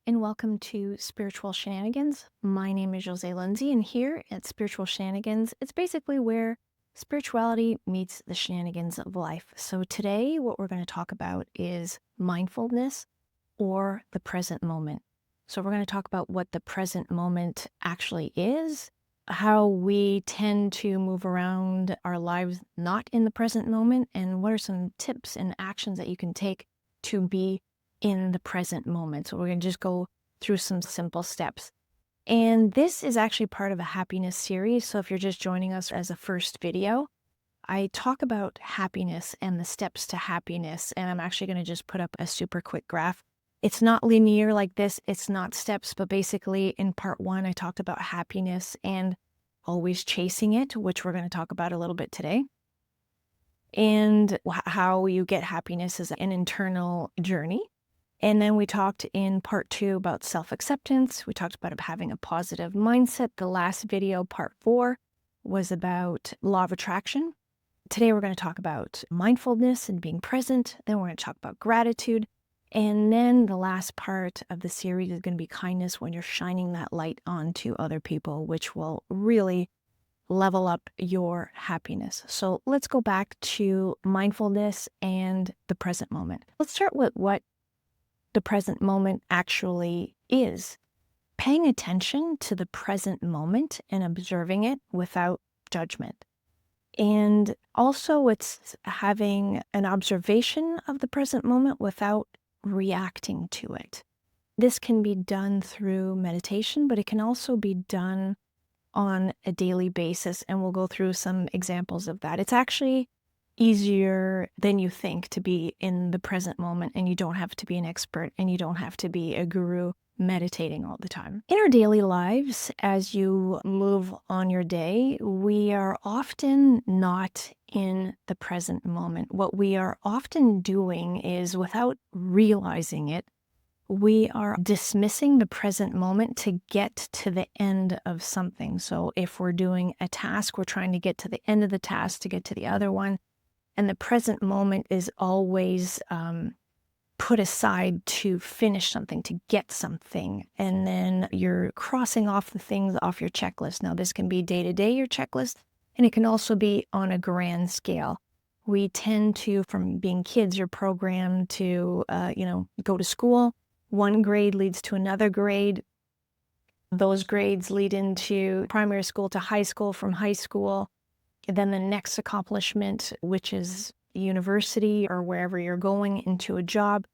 and welcome to Spiritual Shenanigans. My name is Jose Lindsay, and here at Spiritual Shenanigans, it's basically where spirituality meets the shenanigans of life. So today, what we're going to talk about is mindfulness or the present moment. So we're going to talk about what the present moment actually is, how we tend to move around our lives not in the present moment, and what are some tips and actions that you can take to be in the present moment. So we're going to just go through some simple steps. And this is actually part of a happiness series. So if you're just joining us as a first video, I talk about happiness and the steps to happiness. And I'm actually going to just put up a super quick graph. It's not linear like this. It's not steps, but basically in part one, I talked about happiness and always chasing it, which we're going to talk about a little bit today. And how you get happiness is an internal journey. And then we talked in part two about self-acceptance. We talked about having a positive mindset. The last video, part 4, was about law of attraction. Today, we're going to talk about mindfulness and being present. Then we're going to talk about gratitude. And then the last part of the series is going to be kindness, when you're shining that light onto other people, which will really level up your happiness. So let's go back to mindfulness and the present moment. Let's start with what the present moment actually is. Paying attention to the present moment and observing it without judgment. And also it's having an observation of the present moment without reacting to it. This can be done through meditation, but it can also be done on a daily basis, and we'll go through some examples of that. It's actually easier than you think to be in the present moment, and you don't have to be an expert and you don't have to be a guru meditating all the time. In our daily lives, as you move on your day, we are often not in the present moment. What we are often doing is, without realizing it, we are dismissing the present moment to get to the end of something. So if we're doing a task, we're trying to get to the end of the task to get to the other one. And the present moment is always put aside to finish something, to get something. And then you're crossing off the things off your checklist. Now, this can be day-to-day, your checklist, and it can also be on a grand scale. We tend to, from being kids, you're programmed to, go to school. One grade leads to another grade. Those grades lead into primary school to high school, from high school. Then the next accomplishment, which is university or wherever you're going, into a job,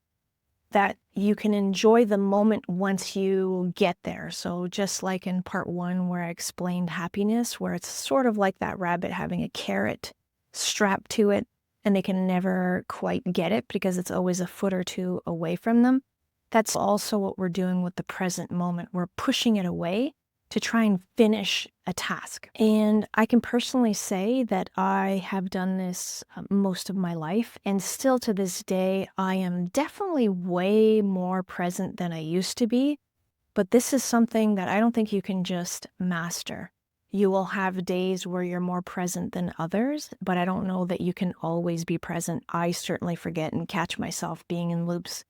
that you can enjoy the moment once you get there. So just like in part 1 where I explained happiness, where it's sort of like that rabbit having a carrot strapped to it and they can never quite get it because it's always a foot or two away from them. That's also what we're doing with the present moment. We're pushing it away to try and finish a task. And I can personally say that I have done this most of my life, and still to this day, I am definitely way more present than I used to be. But this is something that I don't think you can just master. You will have days where you're more present than others, but I don't know that you can always be present. I certainly forget and catch myself being in loops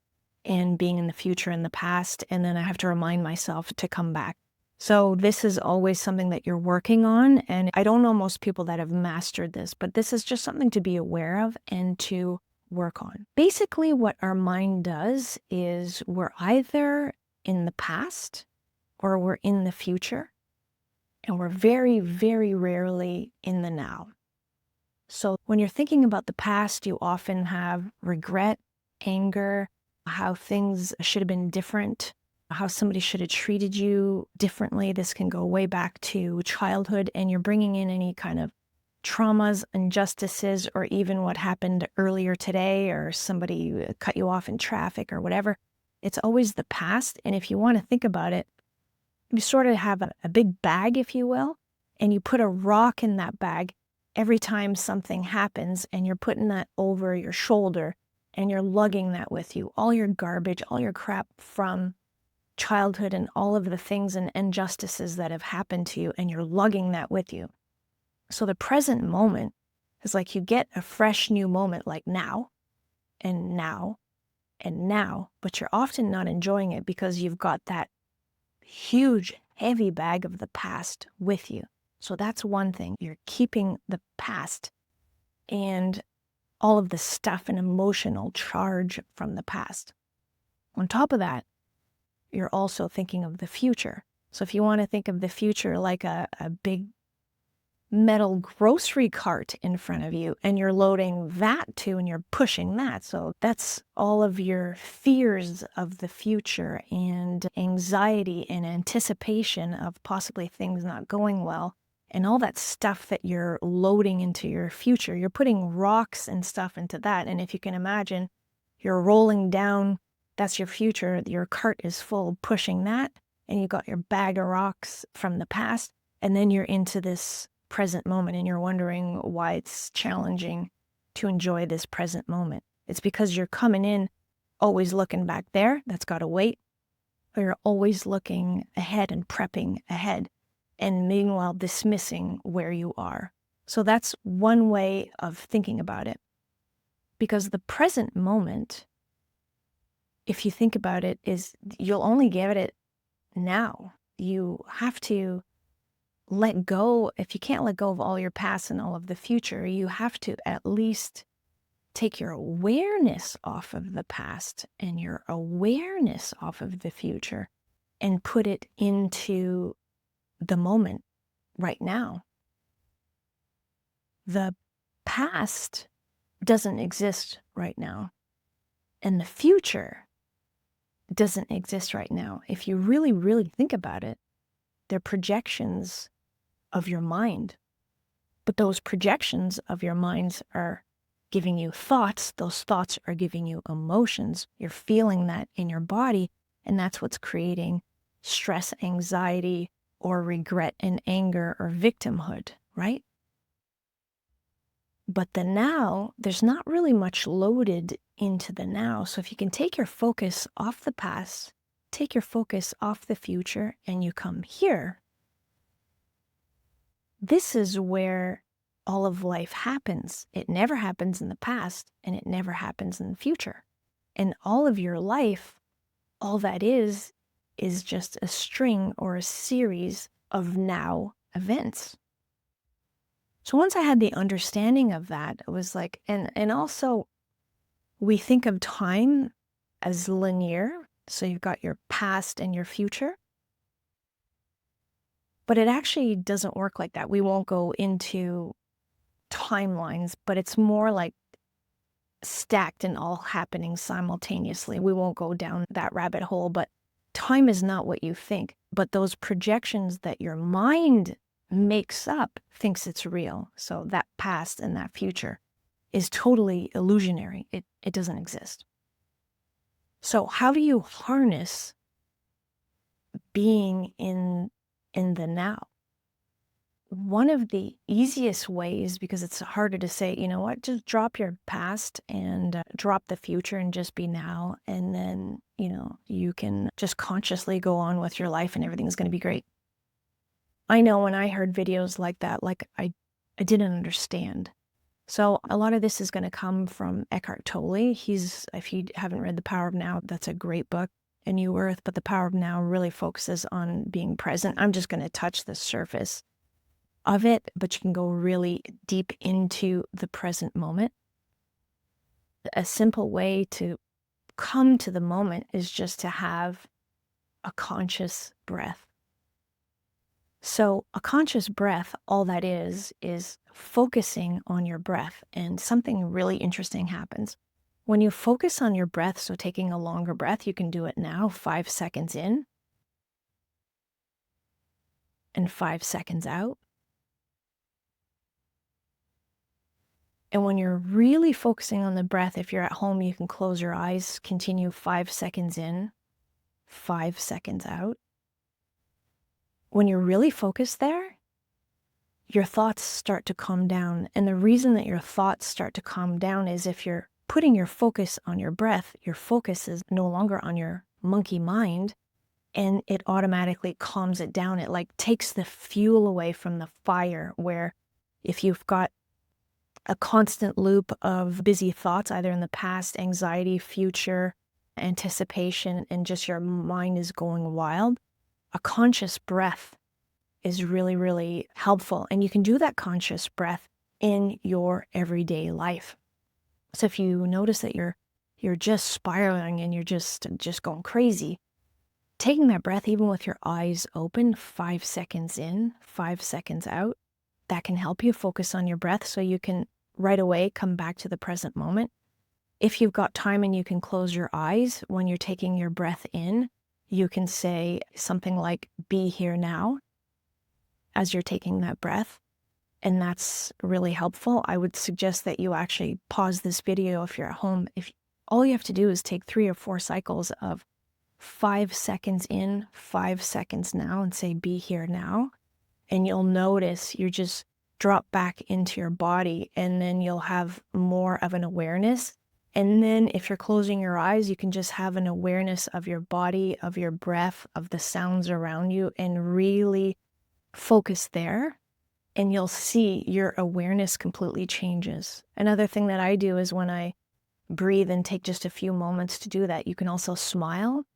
and being in the future and the past, and then I have to remind myself to come back. So this is always something that you're working on, and I don't know most people that have mastered this, but this is just something to be aware of and to work on. Basically, what our mind does is we're either in the past or we're in the future, and we're very, very rarely in the now. So when you're thinking about the past, you often have regret, anger, how things should have been different, how somebody should have treated you differently. This can go way back to childhood, and you're bringing in any kind of traumas, injustices, or even what happened earlier today, or somebody cut you off in traffic or whatever. It's always the past. And if you want to think about it, you sort of have a big bag, if you will, and you put a rock in that bag every time something happens, and you're putting that over your shoulder and you're lugging that with you, all your garbage, all your crap from childhood and all of the things and injustices that have happened to you, and you're lugging that with you. So the present moment is like you get a fresh new moment, like now and now, and now, but you're often not enjoying it because you've got that huge, heavy bag of the past with you. So that's one thing. You're keeping the past and all of the stuff and emotional charge from the past. On top of that, you're also thinking of the future. So if you want to think of the future like a big metal grocery cart in front of you, and you're loading that too, and you're pushing that. So that's all of your fears of the future and anxiety and anticipation of possibly things not going well. And all that stuff that you're loading into your future, you're putting rocks and stuff into that. And if you can imagine, you're rolling down, that's your future. Your cart is full, pushing that. And you got your bag of rocks from the past. And then you're into this present moment and you're wondering why it's challenging to enjoy this present moment. It's because you're coming in always looking back there. That's got to wait. Or you're always looking ahead and prepping ahead, and meanwhile dismissing where you are. So that's one way of thinking about it. Because the present moment, if you think about it, is you'll only get it now. You have to let go. If you can't let go of all your past and all of the future, you have to at least take your awareness off of the past and your awareness off of the future and put it into the moment right now. The past doesn't exist right now, and the future doesn't exist right now. If you really, really think about it, they're projections of your mind. But those projections of your minds are giving you thoughts. Those thoughts are giving you emotions. You're feeling that in your body, and that's what's creating stress, anxiety, or regret and anger or victimhood, right? But the now, there's not really much loaded into the now. So if you can take your focus off the past, take your focus off the future, and you come here, this is where all of life happens. It never happens in the past, and it never happens in the future. And all of your life, all that is just a string or a series of now events. So once I had the understanding of that, it was like, and also we think of time as linear. So you've got your past and your future. But it actually doesn't work like that. We won't go into timelines, but it's more like stacked and all happening simultaneously. We won't go down that rabbit hole, but time is not what you think. But those projections that your mind makes up thinks it's real. So that past and that future is totally illusionary. It doesn't exist. So how do you harness being in the now? One of the easiest ways, because it's harder to say, you know what, just drop your past and drop the future and just be now. And then, you can just consciously go on with your life and everything's going to be great. I know when I heard videos like that, like I didn't understand. So a lot of this is going to come from Eckhart Tolle. If you haven't read The Power of Now, that's a great book. A New Earth, but The Power of Now really focuses on being present. I'm just going to touch the surface of it, but you can go really deep into the present moment. A simple way to come to the moment is just to have a conscious breath. So a conscious breath, all that is focusing on your breath, and something really interesting happens. When you focus on your breath, so taking a longer breath, you can do it now, 5 seconds in and 5 seconds out. And when you're really focusing on the breath, if you're at home, you can close your eyes, continue 5 seconds in, 5 seconds out. When you're really focused there, your thoughts start to calm down. And the reason that your thoughts start to calm down is if you're putting your focus on your breath, your focus is no longer on your monkey mind, and it automatically calms it down. It like takes the fuel away from the fire, where if you've got a constant loop of busy thoughts, either in the past, anxiety, future, anticipation and just your mind is going wild, a conscious breath is really, really helpful. And you can do that conscious breath in your everyday life. So if you notice that you're just spiraling and you're just going crazy, taking that breath, even with your eyes open, 5 seconds in, 5 seconds out, that can help you focus on your breath so you can right away come back to the present moment. If you've got time and you can close your eyes when you're taking your breath in, you can say something like, "Be here now," as you're taking that breath. And that's really helpful. I would suggest that you actually pause this video if you're at home. If all you have to do is take 3 or 4 cycles of 5 seconds in, 5 seconds now, and say, "Be here now." And you'll notice you just drop back into your body, and then you'll have more of an awareness. And then if you're closing your eyes, you can just have an awareness of your body, of your breath, of the sounds around you, and really focus there. And you'll see your awareness completely changes. Another thing that I do is when I breathe and take just a few moments to do that, you can also smile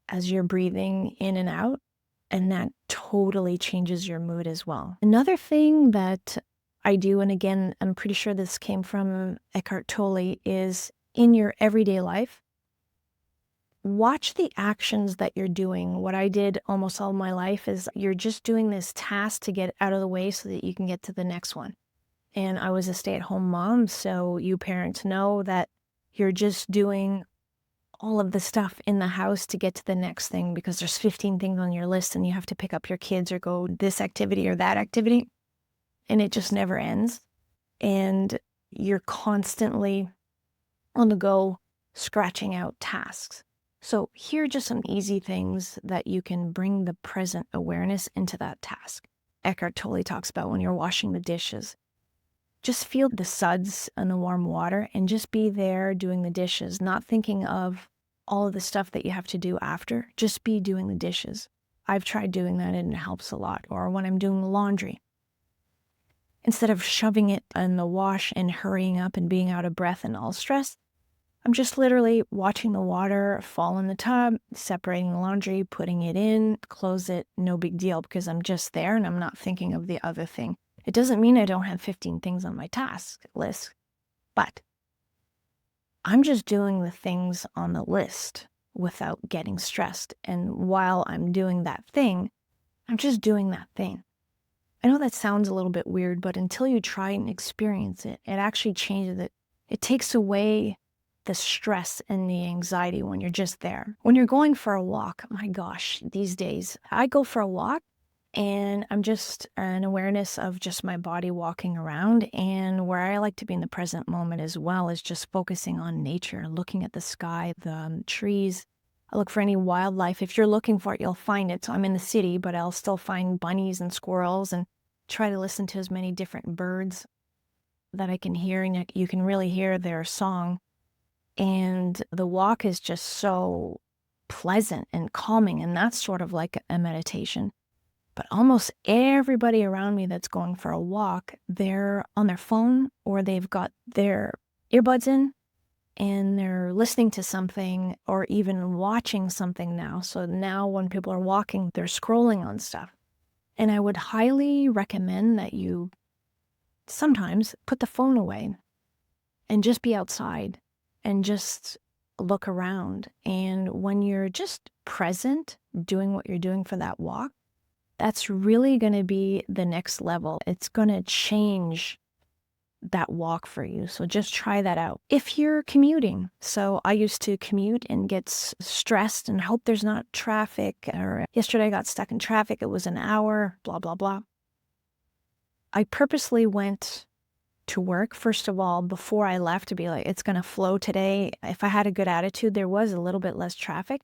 as you're breathing in and out, and that totally changes your mood as well. Another thing that I do, and again, I'm pretty sure this came from Eckhart Tolle, is in your everyday life, watch the actions that you're doing. What I did almost all my life is you're just doing this task to get out of the way so that you can get to the next one. And I was a stay-at-home mom, so you parents know that you're just doing all of the stuff in the house to get to the next thing because there's 15 things on your list and you have to pick up your kids or go this activity or that activity. And it just never ends. And you're constantly on the go scratching out tasks. So here are just some easy things that you can bring the present awareness into that task. Eckhart Tolle talks about when you're washing the dishes. Just feel the suds and the warm water and just be there doing the dishes, not thinking of all of the stuff that you have to do after. Just be doing the dishes. I've tried doing that and it helps a lot. Or when I'm doing the laundry, instead of shoving it in the wash and hurrying up and being out of breath and all stressed, I'm just literally watching the water fall in the tub, separating the laundry, putting it in, close it, no big deal, because I'm just there and I'm not thinking of the other thing. It doesn't mean I don't have 15 things on my task list, but I'm just doing the things on the list without getting stressed. And while I'm doing that thing, I'm just doing that thing. I know that sounds a little bit weird, but until you try and experience it, it actually changes it. It takes away the stress and the anxiety when you're just there. When you're going for a walk, my gosh, these days, I go for a walk and I'm just an awareness of just my body walking around. And where I like to be in the present moment as well is just focusing on nature, looking at the sky, the trees. I look for any wildlife. If you're looking for it, you'll find it. So I'm in the city, but I'll still find bunnies and squirrels and try to listen to as many different birds that I can hear. And you can really hear their song. And the walk is just so pleasant and calming, and that's sort of like a meditation. But almost everybody around me that's going for a walk, they're on their phone or they've got their earbuds in and they're listening to something or even watching something now. So now when people are walking, they're scrolling on stuff. And I would highly recommend that you sometimes put the phone away and just be outside and just look around. And when you're just present, doing what you're doing for that walk, that's really going to be the next level. It's going to change that walk for you. So just try that out. If you're commuting, so I used to commute and get stressed and hope there's not traffic, or yesterday I got stuck in traffic, it was an hour, blah, blah, blah. I purposely went to work, first of all, before I left to be like, it's going to flow today. If I had a good attitude, there was a little bit less traffic.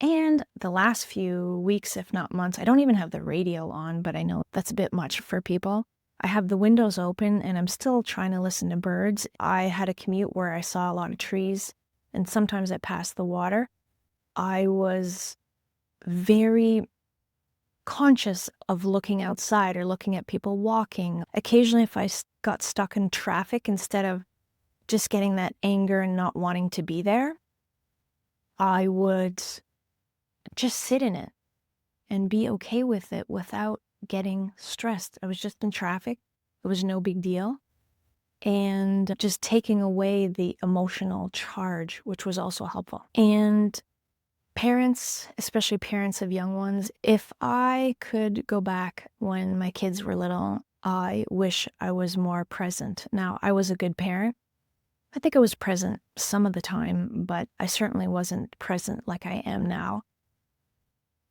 And the last few weeks, if not months, I don't even have the radio on, but I know that's a bit much for people. I have the windows open and I'm still trying to listen to birds. I had a commute where I saw a lot of trees and sometimes I passed the water. I was very conscious of looking outside or looking at people walking. Occasionally, if I got stuck in traffic, instead of just getting that anger and not wanting to be there, I would just sit in it and be okay with it without getting stressed. I was just in traffic. It was no big deal. And just taking away the emotional charge, which was also helpful. And parents, especially parents of young ones, if I could go back when my kids were little, I wish I was more present. Now, I was a good parent. I think I was present some of the time, but I certainly wasn't present like I am now.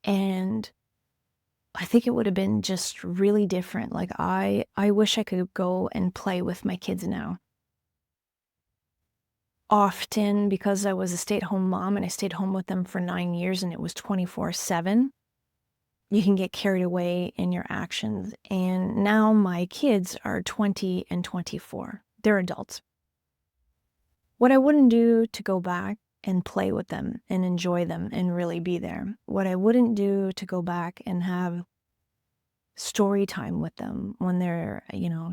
And I think it would have been just really different. Like I wish I could go and play with my kids now. Often, because I was a stay-at-home mom and I stayed home with them for 9 years and it was 24/7, you can get carried away in your actions. And now my kids are 20 and 24. They're adults. What I wouldn't do to go back and play with them and enjoy them and really be there. What I wouldn't do to go back and have story time with them when they're,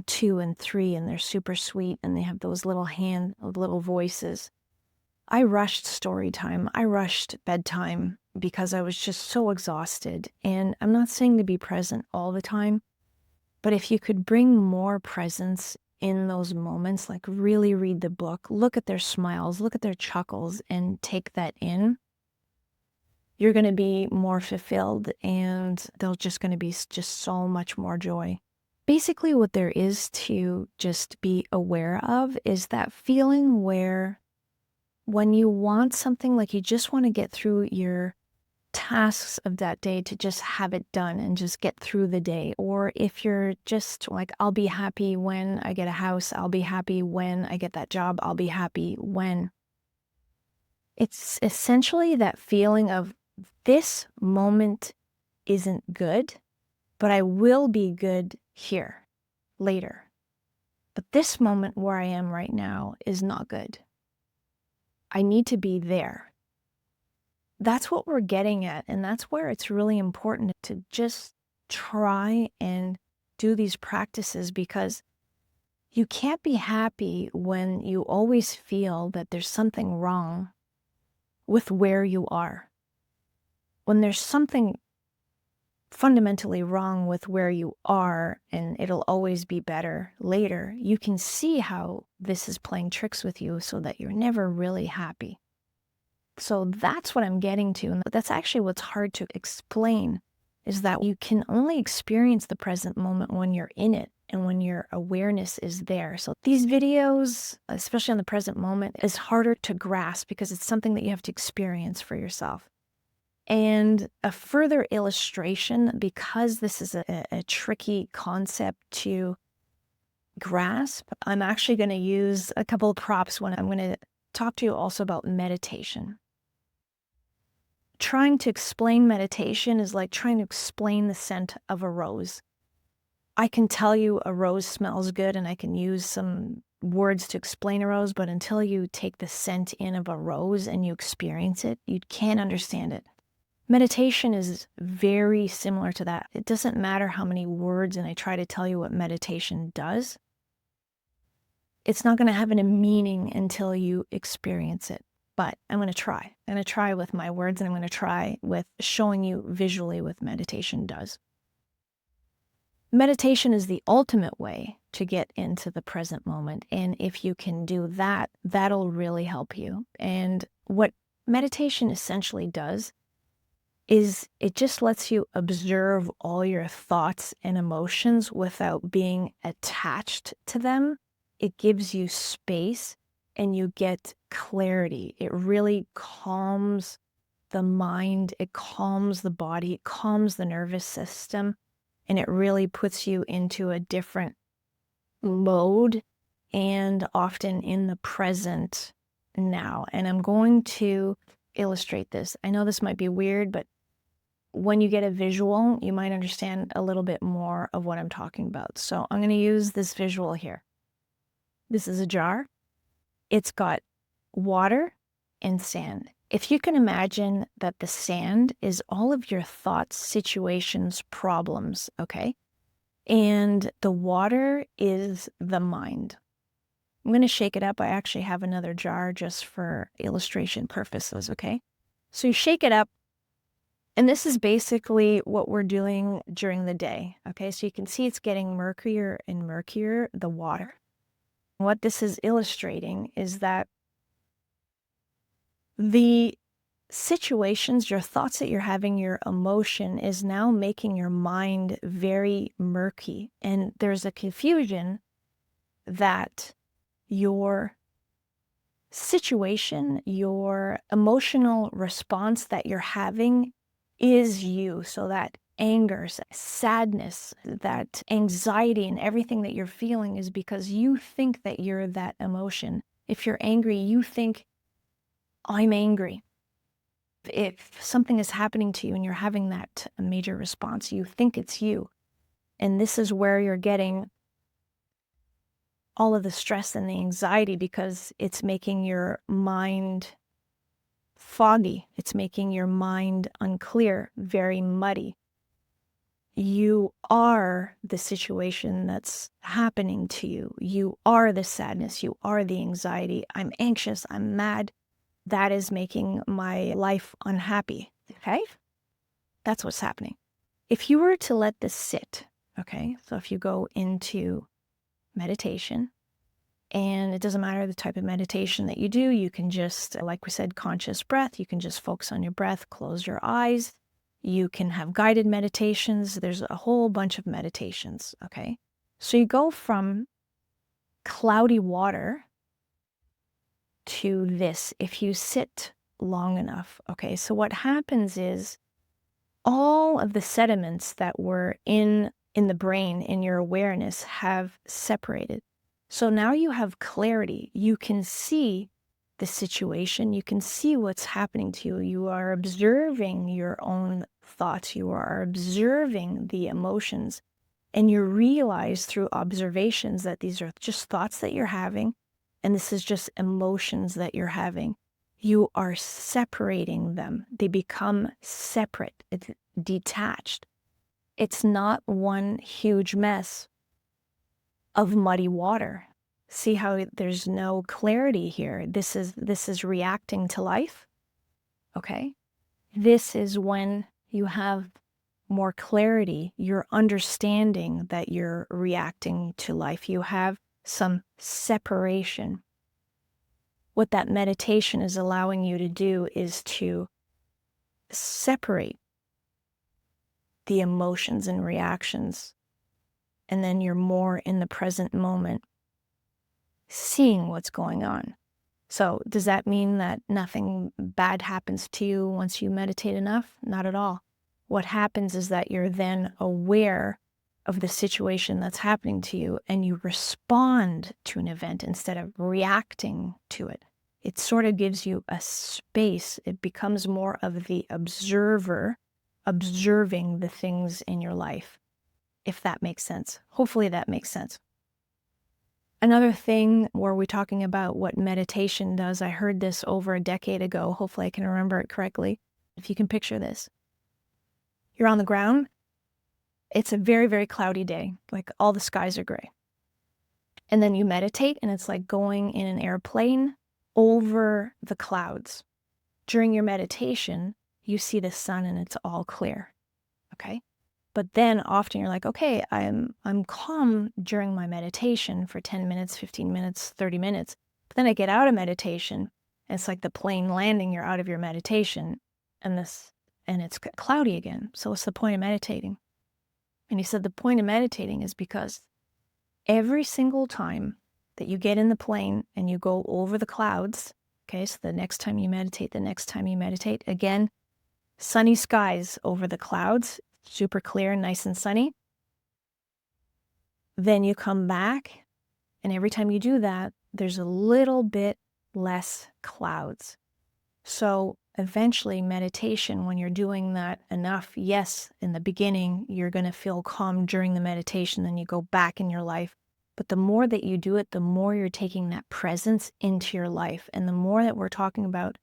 2 and 3 and they're super sweet and they have those little voices. I rushed story time. I rushed bedtime because I was just so exhausted. And I'm not saying to be present all the time, but if you could bring more presence in those moments, like really read the book, look at their smiles, look at their chuckles, and take that in, you're going to be more fulfilled and there's just going to be just so much more joy. Basically, what there is to just be aware of is that feeling where when you want something, like you just want to get through your tasks of that day to just have it done and just get through the day. Or if you're just like, I'll be happy when I get a house, I'll be happy when I get that job, I'll be happy when. It's essentially that feeling of this moment isn't good, but I will be good here later. But this moment where I am right now is not good. I need to be there. That's what we're getting at. And that's where it's really important to just try and do these practices, because you can't be happy when you always feel that there's something wrong with where you are. When there's something fundamentally wrong with where you are and it'll always be better later, you can see how this is playing tricks with you so that you're never really happy. So that's what I'm getting to. And that's actually what's hard to explain, is that you can only experience the present moment when you're in it and when your awareness is there. So these videos, especially on the present moment, is harder to grasp because it's something that you have to experience for yourself. And a further illustration, because this is a tricky concept to grasp, I'm actually going to use a couple of props when I'm going to talk to you also about meditation. Trying to explain meditation is like trying to explain the scent of a rose. I can tell you a rose smells good and I can use some words to explain a rose, but until you take the scent in of a rose and you experience it, you can't understand it. Meditation is very similar to that. It doesn't matter how many words and I try to tell you what meditation does. It's not going to have any meaning until you experience it. But I'm going to try. I'm going to try with my words, and I'm going to try with showing you visually what meditation does. Meditation is the ultimate way to get into the present moment. And if you can do that, that'll really help you. And what meditation essentially does is it just lets you observe all your thoughts and emotions without being attached to them. It gives you space and you get clarity. It really calms the mind, it calms the body, it calms the nervous system, and it really puts you into a different mode and often in the present now. And I'm going to illustrate this. I know this might be weird, but when you get a visual, you might understand a little bit more of what I'm talking about. So I'm going to use this visual here. This is a jar. It's got water and sand. If you can imagine that the sand is all of your thoughts, situations, problems, okay? And the water is the mind. I'm going to shake it up. I actually have another jar just for illustration purposes, okay? So you shake it up, and this is basically what we're doing during the day, okay? So you can see it's getting murkier and murkier, the water. What this is illustrating is that the situations, your thoughts that you're having, your emotion is now making your mind very murky. And there's a confusion that your situation, your emotional response that you're having is you. So that anger, sadness, that anxiety, and everything that you're feeling is because you think that you're that emotion. If you're angry, you think, I'm angry. If something is happening to you and you're having that major response, you think it's you. And this is where you're getting all of the stress and the anxiety because it's making your mind foggy. It's making your mind unclear, very muddy. You are the situation that's happening to you. You are the sadness. You are the anxiety. I'm anxious. I'm mad. That is making my life unhappy. Okay? That's what's happening. If you were to let this sit, okay, so if you go into meditation, and it doesn't matter the type of meditation that you do, you can just, like we said, conscious breath, you can just focus on your breath, close your eyes. You can have guided meditations. There's a whole bunch of meditations, okay? So you go from cloudy water to this if you sit long enough, okay? So what happens is all of the sediments that were in the brain, in your awareness, have separated. So now you have clarity. You can see the situation. You can see what's happening to you. You are observing your own thoughts. You are observing the emotions. And you realize through observations that these are just thoughts that you're having. And this is just emotions that you're having. You are separating them. They become separate, it's detached. It's not one huge mess of muddy water. See how there's no clarity here. This is reacting to life. Okay? This is when you have more clarity. You're understanding that you're reacting to life. You have some separation. What that meditation is allowing you to do is to separate the emotions and reactions, and then you're more in the present moment, seeing what's going on. So does that mean that nothing bad happens to you once you meditate enough? Not at all. What happens is that you're then aware of the situation that's happening to you and you respond to an event instead of reacting to it. It sort of gives you a space. It becomes more of the observer observing the things in your life, if that makes sense. Hopefully that makes sense. Another thing where we're talking about what meditation does, I heard this over a decade ago. Hopefully I can remember it correctly. If you can picture this. You're on the ground. It's a very, very cloudy day. Like all the skies are gray. And then you meditate and it's like going in an airplane over the clouds. During your meditation, you see the sun and it's all clear. Okay? But then often you're like, okay, I'm calm during my meditation for 10 minutes, 15 minutes, 30 minutes. But then I get out of meditation, and it's like the plane landing, you're out of your meditation, and it's cloudy again. So what's the point of meditating? And he said the point of meditating is because every single time that you get in the plane and you go over the clouds, okay, so the next time you meditate, again, sunny skies over the clouds, super clear, nice and sunny. Then you come back, and every time you do that, there's a little bit less clouds. So eventually meditation, when you're doing that enough, yes, in the beginning, you're going to feel calm during the meditation, then you go back in your life. But the more that you do it, the more you're taking that presence into your life. And the more that we're talking about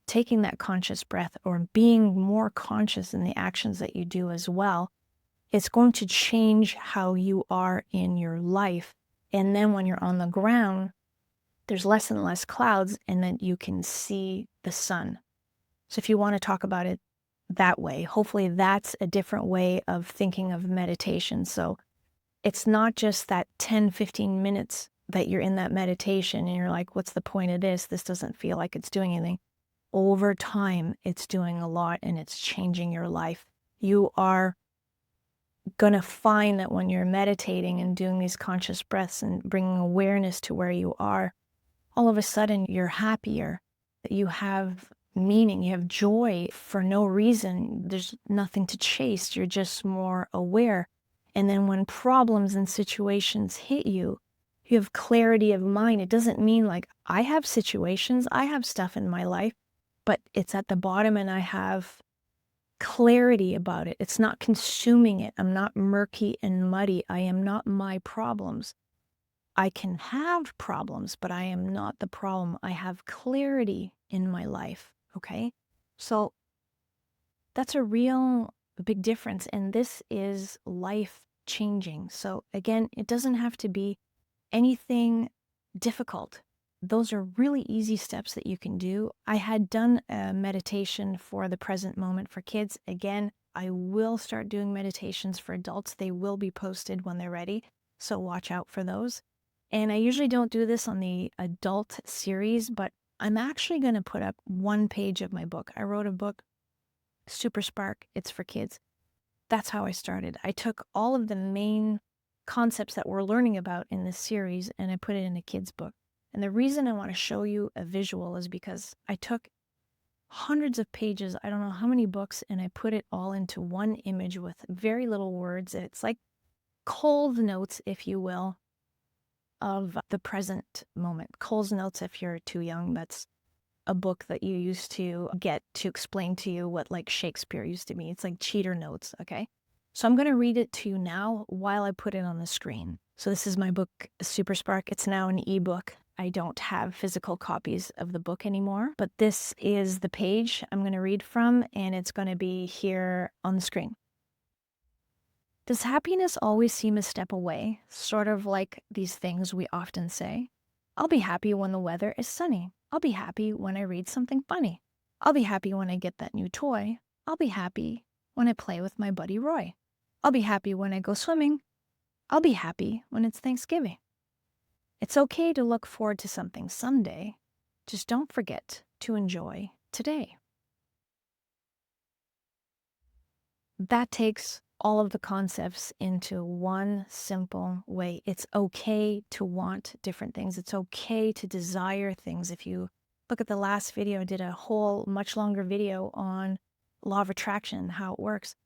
taking that conscious breath or being more conscious in the actions that you do as well, it's going to change how you are in your life. And then when you're on the ground, there's less and less clouds, and then you can see the sun. So if you want to talk about it that way, hopefully that's a different way of thinking of meditation. So it's not just that 10, 15 minutes that you're in that meditation and you're like, what's the point of this? This doesn't feel like it's doing anything. Over time, it's doing a lot and it's changing your life. You are going to find that when you're meditating and doing these conscious breaths and bringing awareness to where you are, all of a sudden you're happier, that you have meaning, you have joy for no reason. There's nothing to chase. You're just more aware. And then when problems and situations hit you, you have clarity of mind. It doesn't mean like I have situations, I have stuff in my life, but it's at the bottom and I have clarity about it. It's not consuming it. I'm not murky and muddy. I am not my problems. I can have problems, but I am not the problem. I have clarity in my life. Okay. So that's a real big difference. And this is life changing. So again, it doesn't have to be anything difficult. Those are really easy steps that you can do. I had done a meditation for the present moment for kids. Again, I will start doing meditations for adults. They will be posted when they're ready. So watch out for those. And I usually don't do this on the adult series, but I'm actually going to put up one page of my book. I wrote a book, Super Spark. It's for kids. That's how I started. I took all of the main concepts that we're learning about in this series and I put it in a kid's book. And the reason I want to show you a visual is because I took hundreds of pages, I don't know how many books, and I put it all into one image with very little words. It's like Cole's notes, if you will, of the present moment. Cole's notes, if you're too young, that's a book that you used to get to explain to you what like Shakespeare used to be. It's like cheater notes, okay? So I'm going to read it to you now while I put it on the screen. So this is my book, Super Spark. It's now an ebook. I don't have physical copies of the book anymore, but this is the page I'm going to read from, and it's going to be here on the screen. Does happiness always seem a step away, sort of like these things we often say? I'll be happy when the weather is sunny. I'll be happy when I read something funny. I'll be happy when I get that new toy. I'll be happy when I play with my buddy Roy. I'll be happy when I go swimming. I'll be happy when it's Thanksgiving. It's okay to look forward to something someday. Just don't forget to enjoy today. That takes all of the concepts into one simple way. It's okay to want different things. It's okay to desire things. If you look at the last video, I did a whole much longer video on law of attraction, how it works.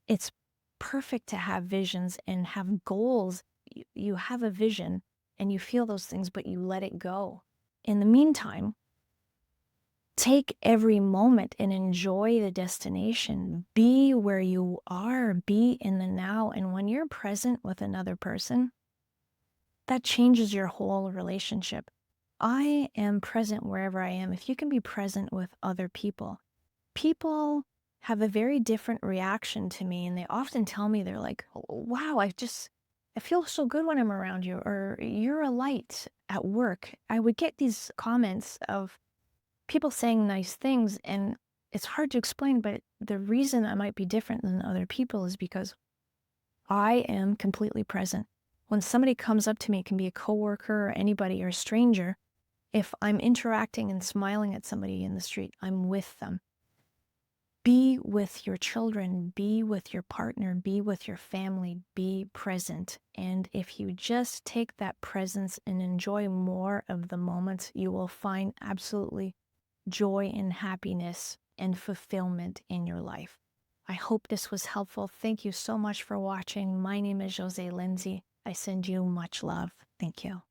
It's perfect to have visions and have goals. You have a vision and you feel those things, but you let it go. In the meantime, take every moment and enjoy the destination. Be where you are, be in the now. And when you're present with another person, that changes your whole relationship. I am present wherever I am. If you can be present with other people, people have a very different reaction to me. And they often tell me, they're like, wow, I feel so good when I'm around you, or you're a light at work. I would get these comments of people saying nice things, and it's hard to explain, but the reason I might be different than other people is because I am completely present. When somebody comes up to me, it can be a coworker or anybody or a stranger, if I'm interacting and smiling at somebody in the street, I'm with them. Be with your children, be with your partner, be with your family, be present. And if you just take that presence and enjoy more of the moments, you will find absolutely joy and happiness and fulfillment in your life. I hope this was helpful. Thank you so much for watching. My name is Jose Lindsay. I send you much love. Thank you.